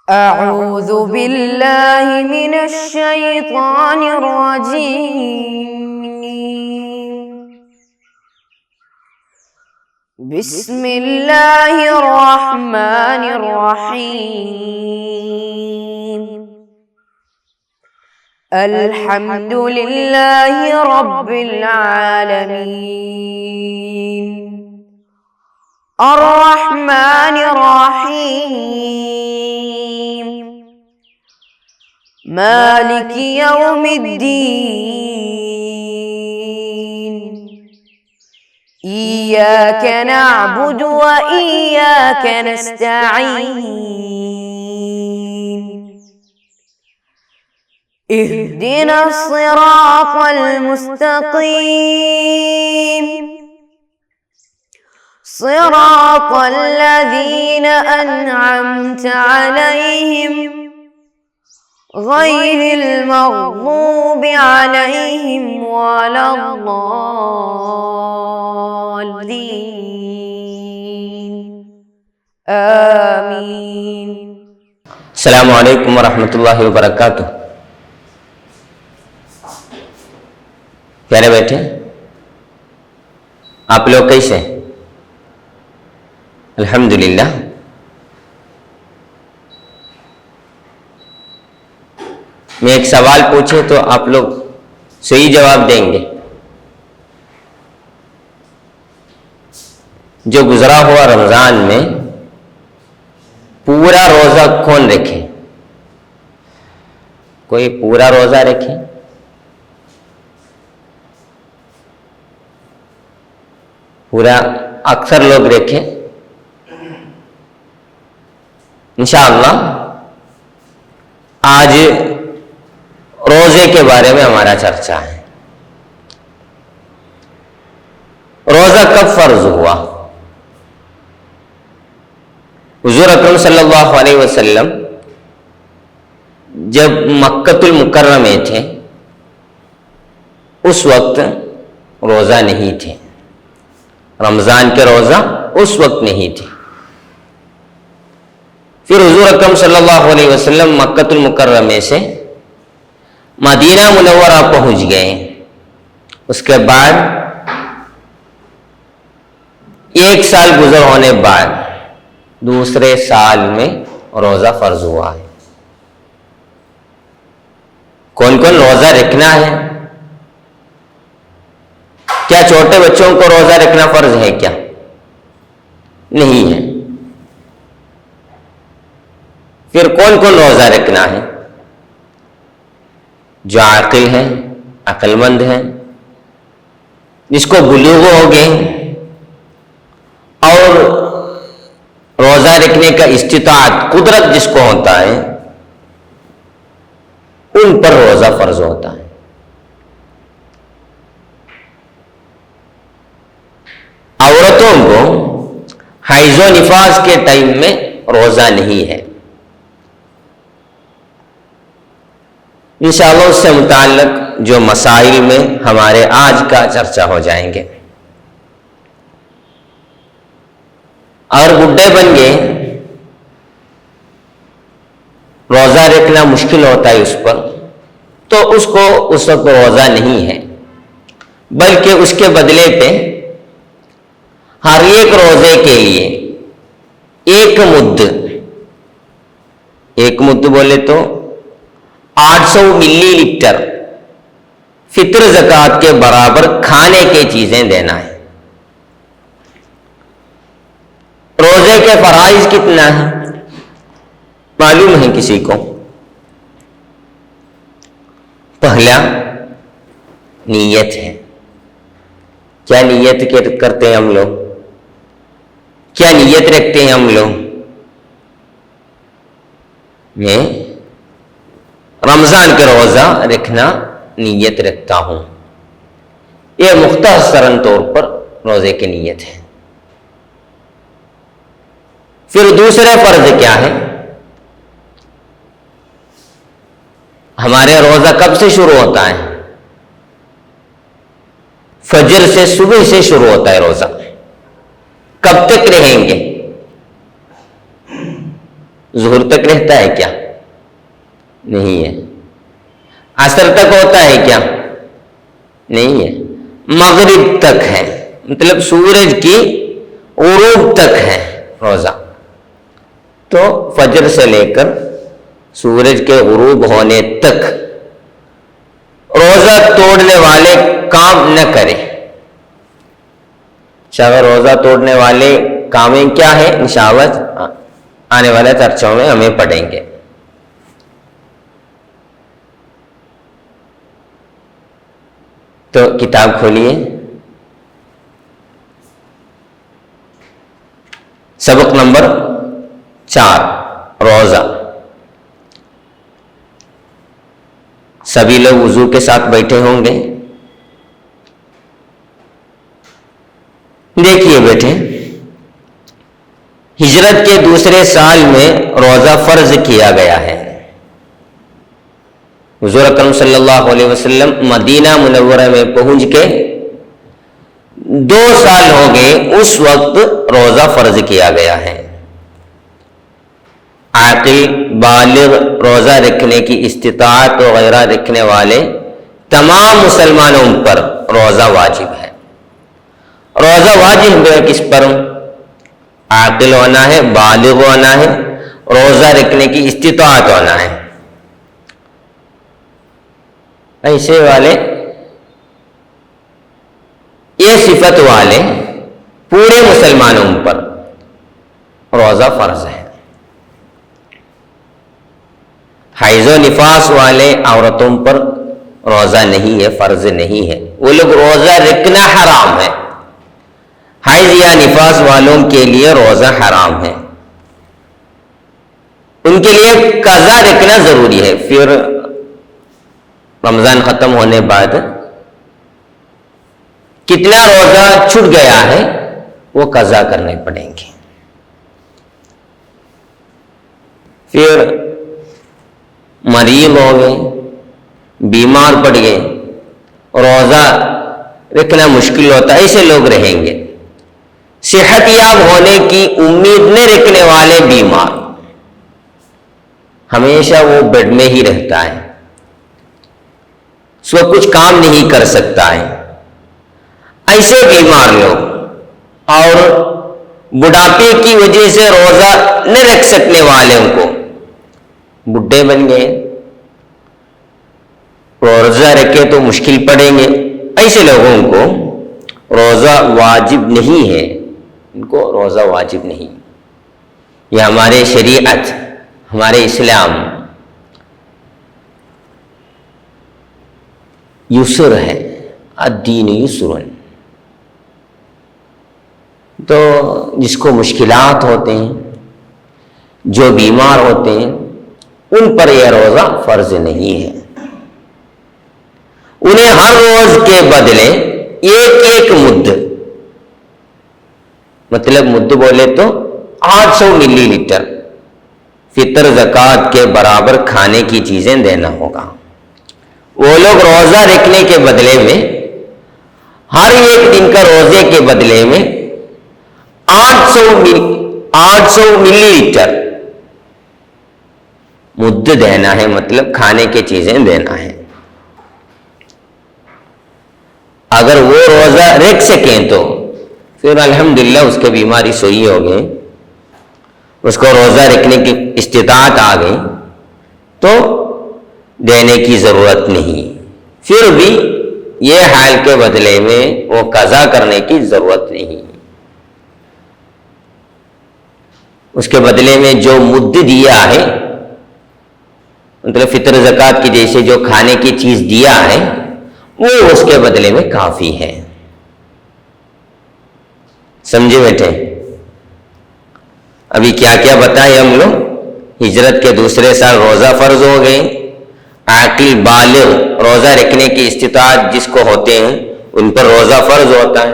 أعوذ بالله من الشيطان الرجيم. بسم الله الرحمن الرحيم. الحمد لله رب العالمين. الرحمن الرحيم. مالك يوم الدين. إياك نعبد وإياك نستعين. اهدنا الصراط المستقيم. صراط الذين أنعمت عليهم غير المغضوب عليهم ولا الضالين. آمين. السلام علیکم ورحمۃ اللہ وبرکاتہ. پیارے بیٹھے، آپ لوگ کیسے ہیں؟ الحمدللہ. میں ایک سوال پوچھے تو آپ لوگ صحیح جواب دیں گے. جو گزرا ہوا رمضان میں پورا روزہ کون رکھے؟ کوئی پورا روزہ رکھے؟ پورا اکثر لوگ رکھے. انشاءاللہ آج روزے کے بارے میں ہمارا چرچا ہے. روزہ کب فرض ہوا؟ حضور اکرم صلی اللہ علیہ وسلم جب مکۃ المکرمہ میں تھے اس وقت روزہ نہیں تھے. رمضان کے روزہ اس وقت نہیں تھے. پھر حضور اکرم صلی اللہ علیہ وسلم مکۃ المکرمہ سے مدینہ منورہ پہنچ گئے. اس کے بعد ایک سال گزر ہونے بعد دوسرے سال میں روزہ فرض ہوا ہے. کون کون روزہ رکھنا ہے؟ کیا چھوٹے بچوں کو روزہ رکھنا فرض ہے؟ کیا نہیں ہے؟ پھر کون کون روزہ رکھنا ہے؟ جو عاقل ہے، عقل مند ہے، جس کو بلوغ ہو گئے اور روزہ رکھنے کا استطاعت، قدرت جس کو ہوتا ہے، ان پر روزہ فرض ہوتا ہے. عورتوں کو حیض و نفاس کے ٹائم میں روزہ نہیں ہے. انشاءاللہ اس سے متعلق جو مسائل میں ہمارے آج کا چرچا ہو جائیں گے. اور بڈھے بن گئے، روزہ رکھنا مشکل ہوتا ہے اس پر، تو اس کو اس وقت روزہ نہیں ہے، بلکہ اس کے بدلے پہ ہر ایک روزے کے لیے ایک مد بولے تو 800 ملی لیٹر فطر زکوٰۃ کے برابر کھانے کی چیزیں دینا ہے. روزے کے فرائض کتنا ہے معلوم ہے کسی کو؟ پہلا نیت ہے. کیا نیت کرتے ہیں ہم لوگ؟ کیا نیت رکھتے ہیں ہم لوگ؟ میں رمضان کے روزہ رکھنا نیت رکھتا ہوں. یہ مختصراً طور پر روزے کی نیت ہے. پھر دوسرے فرض کیا ہے؟ ہمارے روزہ کب سے شروع ہوتا ہے؟ فجر سے، صبح سے شروع ہوتا ہے روزہ. کب تک رہیں گے؟ ظہر تک رہتا ہے کیا؟ نہیں ہے. عصر تک ہوتا ہے کیا؟ نہیں ہے. مغرب تک ہے، مطلب سورج کی غروب تک ہے روزہ. تو فجر سے لے کر سورج کے غروب ہونے تک روزہ توڑنے والے کام نہ کریں. اگر روزہ توڑنے والے کامیں کیا ہیں انشاءاللہ آنے والے چرچوں میں ہمیں پڑھیں گے. تو کتاب کھولیے، سبق نمبر 4 روزہ. سبھی لوگ وضو کے ساتھ بیٹھے ہوں گے. دیکھیے بیٹے، ہجرت کے دوسرے سال میں روزہ فرض کیا گیا ہے. حضور اکرم صلی اللہ علیہ وسلم مدینہ منورہ میں پہنچ کے 2 سال ہو گئے، اس وقت روزہ فرض کیا گیا ہے. عاقل بالغ روزہ رکھنے کی استطاعت وغیرہ رکھنے والے تمام مسلمانوں پر روزہ واجب ہے. روزہ واجب ہے کس پر؟ عاقل ہونا ہے، بالغ ہونا ہے، روزہ رکھنے کی استطاعت ہونا ہے. ایسے والے، یہ صفت والے پورے مسلمانوں پر روزہ فرض ہے. حیض و نفاس والے عورتوں پر روزہ نہیں ہے، فرض نہیں ہے. وہ لوگ روزہ رکھنا حرام ہے. حیض یا نفاس والوں کے لیے روزہ حرام ہے. ان کے لیے قضا رکھنا ضروری ہے. پھر رمضان ختم ہونے بعد کتنا روزہ چھوٹ گیا ہے وہ قضا کرنے پڑیں گے. پھر مریض ہو گئے، بیمار پڑ گئے، روزہ رکھنا مشکل ہوتا ہے، ایسے لوگ رہیں گے. صحت یاب ہونے کی امید نہ رکھنے والے بیمار، ہمیشہ وہ بیڈ میں ہی رہتا ہے، اس کو کچھ کام نہیں کر سکتا ہے، ایسے بیمار لوگ اور بڑھاپے کی وجہ سے روزہ نہ رکھ سکنے والوں کو، بڈھے بن گئے روزہ رکھے تو مشکل پڑیں گے، ایسے لوگوں کو روزہ واجب نہیں ہے. ان کو روزہ واجب نہیں. یہ ہمارے شریعت، ہمارے اسلام یسر ہے، الدین یسر. تو جس کو مشکلات ہوتے ہیں، جو بیمار ہوتے ہیں، ان پر یہ روزہ فرض نہیں ہے. انہیں ہر روز کے بدلے ایک مد، مطلب مد بولے تو 800 ملی لیٹر فطر زکوٰۃ کے برابر کھانے کی چیزیں دینا ہوگا. وہ لوگ روزہ رکھنے کے بدلے میں ہر ایک دن کا روزے کے بدلے میں 800 ملی لیٹر مد دینا ہے، مطلب کھانے کی چیزیں دینا ہے. اگر وہ روزہ رکھ سکیں تو پھر الحمدللہ اس کے بیماری صحیح ہو گئے، اس کو روزہ رکھنے کی استطاعت آ گئی تو دینے کی ضرورت نہیں. پھر بھی یہ حال کے بدلے میں وہ قضا کرنے کی ضرورت نہیں. اس کے بدلے میں جو مد دیا ہے، مطلب فطر زکوٰۃ کی جیسے جو کھانے کی چیز دیا ہے، وہ اس کے بدلے میں کافی ہے. سمجھے بیٹھے؟ ابھی کیا کیا بتائے ہم لوگ. ہجرت کے دوسرے سال روزہ فرض ہو گئے. عاقل بالغ روزہ رکھنے کی استطاعت جس کو ہوتے ہیں ان پر روزہ فرض ہوتا ہے.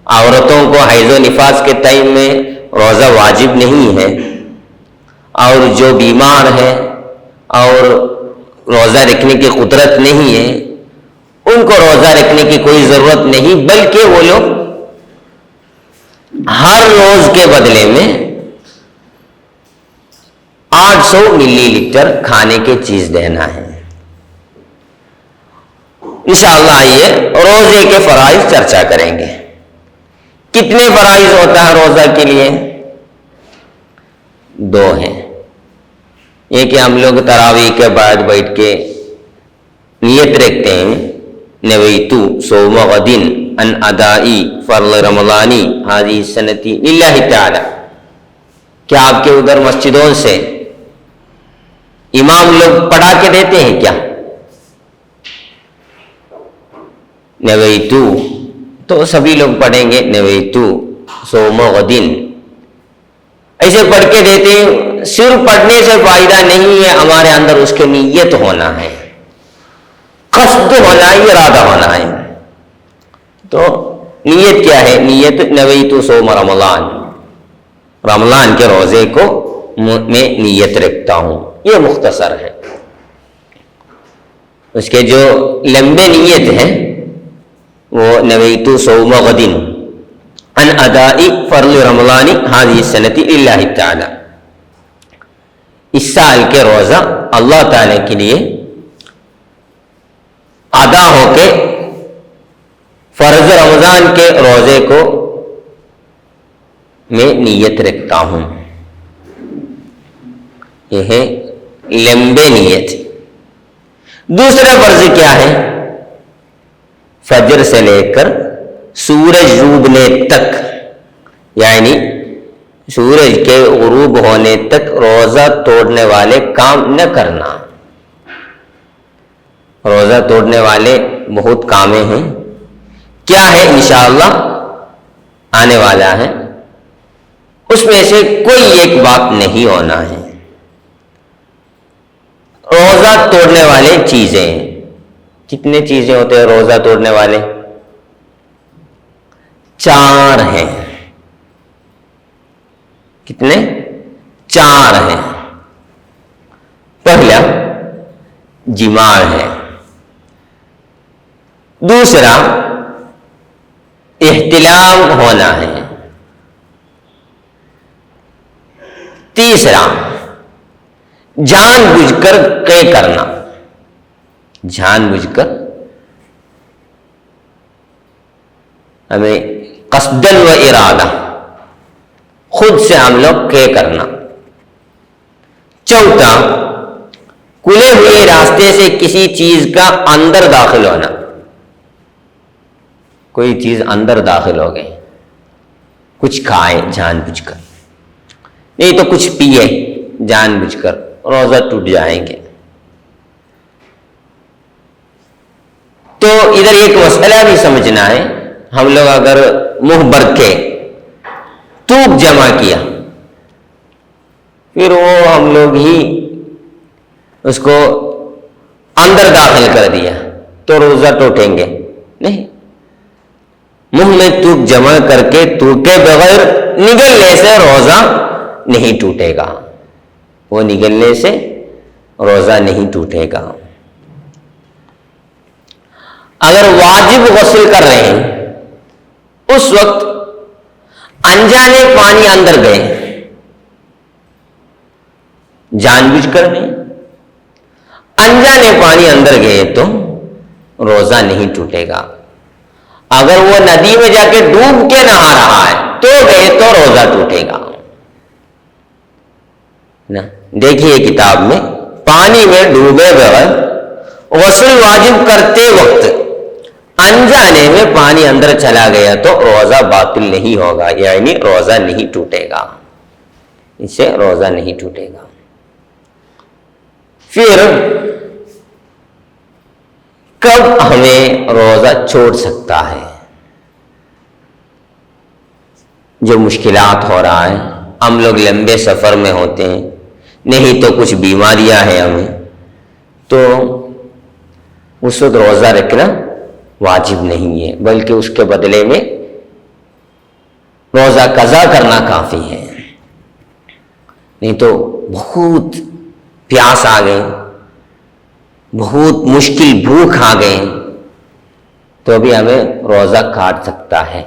عورتوں کو حیض و نفاس کے ٹائم میں روزہ واجب نہیں ہے. اور جو بیمار ہے اور روزہ رکھنے کی قدرت نہیں ہے، ان کو روزہ رکھنے کی کوئی ضرورت نہیں، بلکہ وہ لوگ ہر روز کے بدلے میں 800 ملی لیٹر کھانے کی چیز دینا ہے۔ انشاءاللہ آئیے روزے کے فرائض چرچا کریں گے۔ کتنے فرائض ہوتا ہے روزہ کے لیے؟ 2 ہیں۔ یہ کہ ہم لوگ تراویح کے بعد بیٹھ کے نیت رکھتے ہیں، نویتو صوم غد ان ادائی فرض رمضانی ہذه السنۃ للہ تعالی۔ کیا آپ کے ادھر مسجدوں سے امام لوگ پڑھا کے دیتے ہیں کیا؟ نویتو تو سبھی لوگ پڑھیں گے، نویتو صوم غد، ایسے پڑھ کے دیتے ہیں۔ صرف پڑھنے سے فائدہ نہیں ہے، ہمارے اندر اس کی نیت ہونا ہے، قصد ہونا ہے، ارادہ ہونا ہے۔ تو نیت کیا ہے؟ نیت نویتو صوم رمضان، رمضان کے روزے کو میں نیت رکھتا ہوں، یہ مختصر ہے۔ اس کے جو لمبے نیت ہیں وہ نویتو صوم غد ان ادائی فرض رمضانی ہذه السنۃ للہ تعالی، اس سال کے روزہ اللہ تعالی کے لیے ادا ہو کے فرض رمضان کے روزے کو میں نیت رکھتا ہوں، یہ ہے لمبے نیت۔ دوسرا فرض کیا ہے؟ فجر سے لے کر سورج ڈوبنے تک، یعنی سورج کے غروب ہونے تک روزہ توڑنے والے کام نہ کرنا۔ روزہ توڑنے والے بہت کامیں ہیں، کیا ہے انشاءاللہ آنے والا ہے، اس میں سے کوئی ایک بات نہیں ہونا ہے۔ روزہ توڑنے والے چیزیں، کتنے چیزیں ہوتے ہیں روزہ توڑنے والے؟ 4 ہیں۔ کتنے؟ 4 ہیں۔ پہلا جماع ہے، دوسرا احتلام ہونا ہے، تیسرا جان بوجھ کر قے کرنا، جان بوجھ کر ہمیں قصدن و ارادہ خود سے ہم لوگ قے کرنا، چوتھا کھلے ہوئے راستے سے کسی چیز کا اندر داخل ہونا، کوئی چیز اندر داخل ہو گئی، کچھ کھائے جان بوجھ کر، نہیں تو کچھ پیے جان بوجھ کر، روزہ ٹوٹ جائیں گے۔ تو ادھر ایک مسئلہ بھی سمجھنا ہے، ہم لوگ اگر منہ بھر کے تھوک جمع کیا پھر وہ ہم لوگ ہی اس کو اندر داخل کر دیا تو روزہ ٹوٹیں گے نہیں۔ منہ میں تھوک جمع کر کے تھوکے بغیر نگلنے سے روزہ نہیں ٹوٹے گا، وہ نگلنے سے روزہ نہیں ٹوٹے گا۔ اگر واجب غسل کر رہے ہیں اس وقت انجانے پانی اندر گئے، جان بوجھ کر نہیں، انجانے پانی اندر گئے تو روزہ نہیں ٹوٹے گا۔ اگر وہ ندی میں جا کے ڈوب کے نہا رہا ہے تو گئے تو روزہ ٹوٹے گا نا۔ دیکھیے کتاب میں پانی میں ڈوبے بغیر غسل واجب کرتے وقت انجانے میں پانی اندر چلا گیا تو روزہ باطل نہیں ہوگا، یعنی روزہ نہیں ٹوٹے گا، اس سے روزہ نہیں ٹوٹے گا۔ پھر کب ہمیں روزہ چھوڑ سکتا ہے؟ جو مشکلات ہو رہا ہے، ہم لوگ لمبے سفر میں ہوتے ہیں، نہیں تو کچھ بیماریاں ہیں ہمیں، تو اس وقت روزہ رکھنا واجب نہیں ہے، بلکہ اس کے بدلے میں روزہ قضا کرنا کافی ہے۔ نہیں تو بہت پیاس آ گئی، بہت مشکل بھوک آ گئی تو بھی ہمیں روزہ کاٹ سکتا ہے،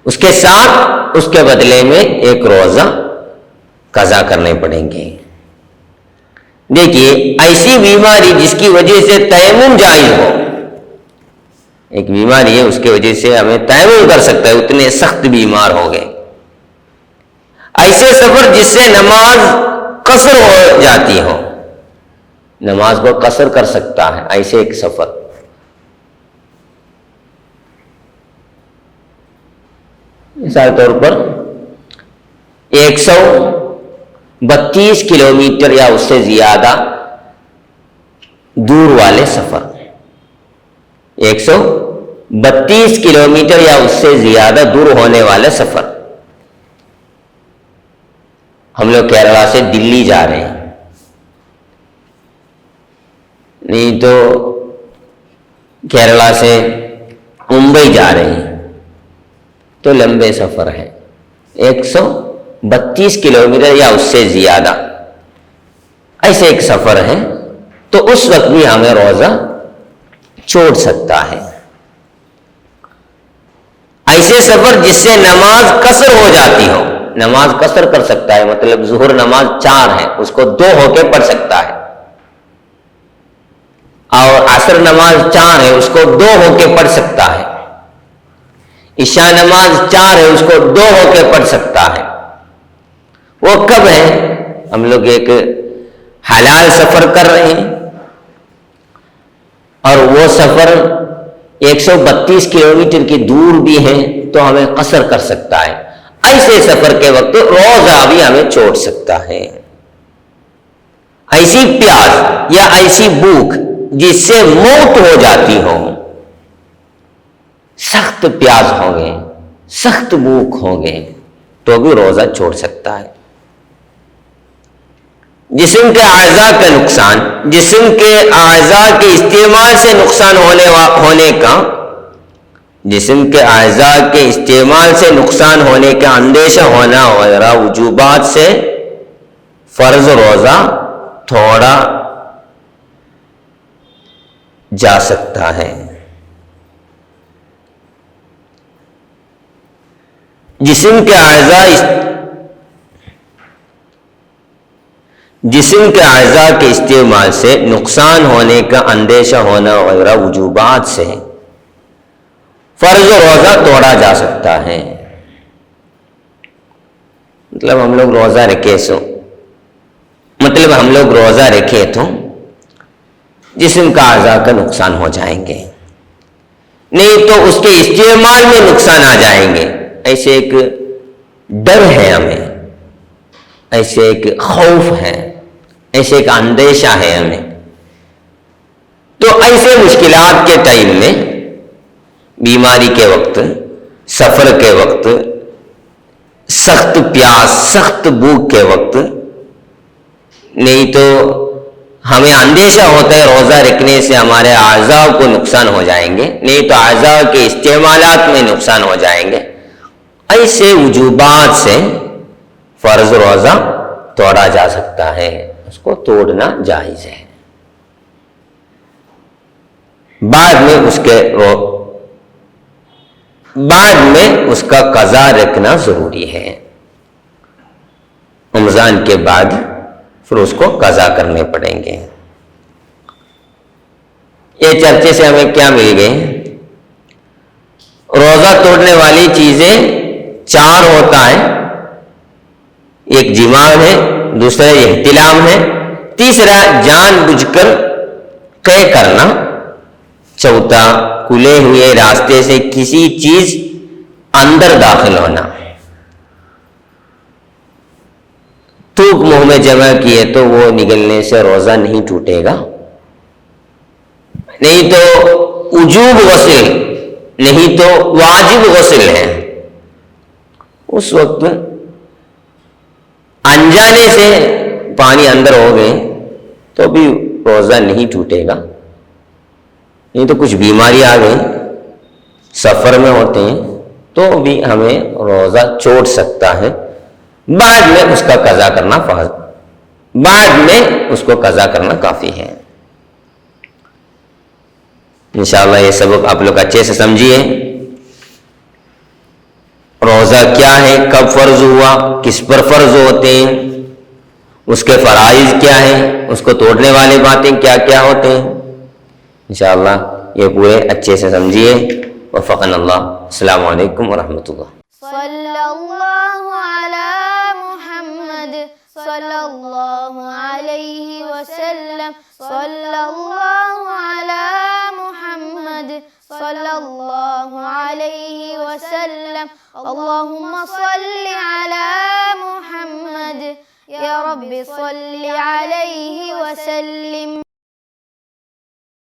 اس کے ساتھ اس کے بدلے میں ایک روزہ قضا کرنے پڑیں گے۔ دیکھیے، ایسی بیماری جس کی وجہ سے تیمم جائز ہو، ایک بیماری ہے اس کی وجہ سے ہمیں تیمم کر سکتا ہے، اتنے سخت بیمار ہو گئے۔ ایسے سفر جس سے نماز قصر ہو جاتی ہو، نماز کو قصر کر سکتا ہے، ایسے ایک سفر۔ مثال طور پر 132 کلومیٹر یا اس سے زیادہ دور والے سفر، 132 کلومیٹر یا اس سے زیادہ دور ہونے والے سفر۔ ہم لوگ کیرلا سے دلی جا رہے ہیں، نہیں تو کیرلا سے ممبئی جا رہے ہیں، تو لمبے سفر ہے، 132 کلومیٹر یا اس سے زیادہ، ایسے ایک سفر ہے، تو اس وقت بھی ہمیں روزہ چھوڑ سکتا ہے۔ ایسے سفر جس سے نماز قصر ہو جاتی ہو، نماز قصر کر سکتا ہے، مطلب ظہر نماز 4 ہے، اس کو 2 ہو کے پڑھ سکتا ہے، اور عصر نماز 4 ہے، اس کو 2 ہو کے پڑھ سکتا ہے، عشاء نماز 4 ہے، اس کو 2 ہو کے پڑھ سکتا ہے۔ وہ کب ہے؟ ہم لوگ ایک حلال سفر کر رہے ہیں اور وہ سفر 132 کلومیٹر کی دور بھی ہے، تو ہمیں قصر کر سکتا ہے۔ ایسے سفر کے وقت روزہ بھی ہمیں چھوڑ سکتا ہے۔ ایسی پیاس یا ایسی بھوک جس سے موت ہو جاتی ہو، سخت پیاس ہو گئے، سخت بھوک ہو گئے، تو بھی روزہ چھوڑ سکتا ہے۔ جسم کے اعضاء کا نقصان، جسم کے اعضاء کے استعمال سے نقصان ہونے کا، جسم کے اعضاء کے استعمال سے نقصان ہونے کا اندیشہ ہونا وغیرہ وجوبات سے فرض روزہ تھوڑا جا سکتا ہے۔ جسم کے اعضاء کے استعمال سے نقصان ہونے کا اندیشہ ہونا وغیرہ وجوبات سے فرض روزہ توڑا جا سکتا ہے۔ مطلب ہم لوگ روزہ رکھے تو جسم کا اعضاء کا نقصان ہو جائیں گے، نہیں تو اس کے استعمال میں نقصان آ جائیں گے، ایسے ایک ڈر ہے ہمیں، ایسے ایک خوف ہے، ایسے ایک اندیشہ ہے ہمیں۔ تو ایسے مشکلات کے ٹائم میں، بیماری کے وقت، سفر کے وقت، سخت پیاس، سخت بھوک کے وقت، نہیں تو ہمیں اندیشہ ہوتا ہے روزہ رکھنے سے ہمارے اعضاء کو نقصان ہو جائیں گے، نہیں تو اعضاء کے استعمالات میں نقصان ہو جائیں گے، ایسے وجوبات سے فرض روزہ توڑا جا سکتا ہے، اس کو توڑنا جائز ہے۔ بعد میں اس کا قضا رکھنا ضروری ہے، رمضان کے بعد پھر اس کو قضا کرنے پڑیں گے۔ یہ چرچے سے ہمیں کیا مل گئے؟ روزہ توڑنے والی چیزیں 4 ہوتا ہے، ایک جماع ہے، دوسرا احتلام ہے، تیسرا جان بوجھ کر قے کرنا، چوتھا کھلے ہوئے راستے سے کسی چیز اندر داخل ہونا۔ تھوک منہ میں جمع کیے تو وہ نگلنے سے روزہ نہیں ٹوٹے گا، نہیں تو وجوب غسل، نہیں تو واجب غسل ہے، اس وقت انجانے سے پانی اندر ہو گئے تو بھی روزہ نہیں ٹوٹے گا، نہیں تو کچھ بیماری آ گئی، سفر میں ہوتے ہیں تو بھی ہمیں روزہ چھوڑ سکتا ہے، بعد میں اس کا قضا کرنا بعد میں اس کو قضا کرنا کافی ہے۔ انشاءاللہ یہ سبق آپ لوگ اچھے سے سمجھیے، روزہ کیا ہے، کب فرض ہوا، کس پر فرض ہوتے ہیں، اس کے فرائض کیا ہیں، اس کو توڑنے والی باتیں کیا کیا ہوتے ہیں، انشاءاللہ یہ پورے اچھے سے سمجھیے۔ وفقنا اللہ۔ السلام علیکم ورحمۃ اللہ۔ صلی اللہ علی محمد صلی اللہ علیہ وسلم، صلی اللہ علی محمد صلی اللہ علیہ وسلم، اللہم صلی علی محمد، یا رب صلی علیہ وسلم۔